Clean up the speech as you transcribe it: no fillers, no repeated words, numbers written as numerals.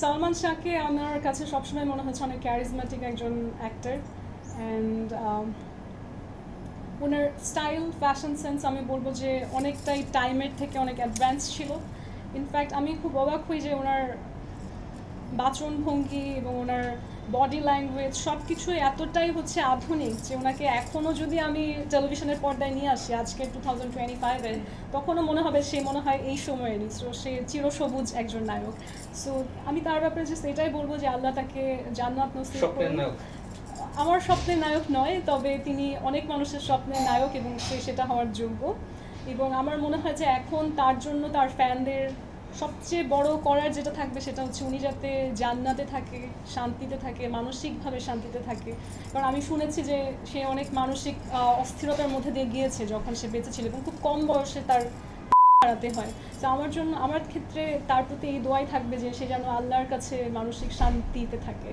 সালমান শাহকে আমার কাছে সবসময় মনে হচ্ছে অনেক ক্যারিজম্যাটিক একজন actor and owner style fashion sense আমি বলবো যে অনেকটাই টাইমের থেকে অনেক অ্যাডভান্স ছিল। ইনফ্যাক্ট আমি খুব অবাক হই যে ওনার বাচনভঙ্গি এবং ওনার বডি ল্যাঙ্গুয়েজ সব কিছুই এতটাই হচ্ছে আধুনিক যে ওনাকে এখনও যদি আমি টেলিভিশনের পর্দায় নিয়ে আসি আজকে 2025-এ তখনও মনে হবে সে মনে হয় এই সময়েরই। সো সে চিরসবুজ একজন নায়ক। সো আমি তার ব্যাপারে জাস্ট এটাই বলবো যে আল্লাহ তাকে জান্নাত নসিব করুন। আমার স্বপ্নের নায়ক নয়, তবে তিনি অনেক মানুষের স্বপ্নের নায়ক এবং সে সেটা হওয়ার যোগ্য। এবং আমার মনে হয় যে এখন তার জন্য তার ফ্যানদের সবচেয়ে বড় করার যেটা থাকবে সেটা হচ্ছে উনি যাতে জান্নাতে থাকে, শান্তিতে থাকে, মানসিকভাবে শান্তিতে থাকে। কারণ আমি শুনেছি যে সে অনেক মানসিক অস্থিরতার মধ্যে দিয়ে গিয়েছে যখন সে বেঁচে ছিল এবং খুব কম বয়সে তার হারাতে হয়। তো আমার ক্ষেত্রে তার প্রতি এই দোয়াই থাকবে যে সে যেন আল্লাহর কাছে মানসিক শান্তিতে থাকে।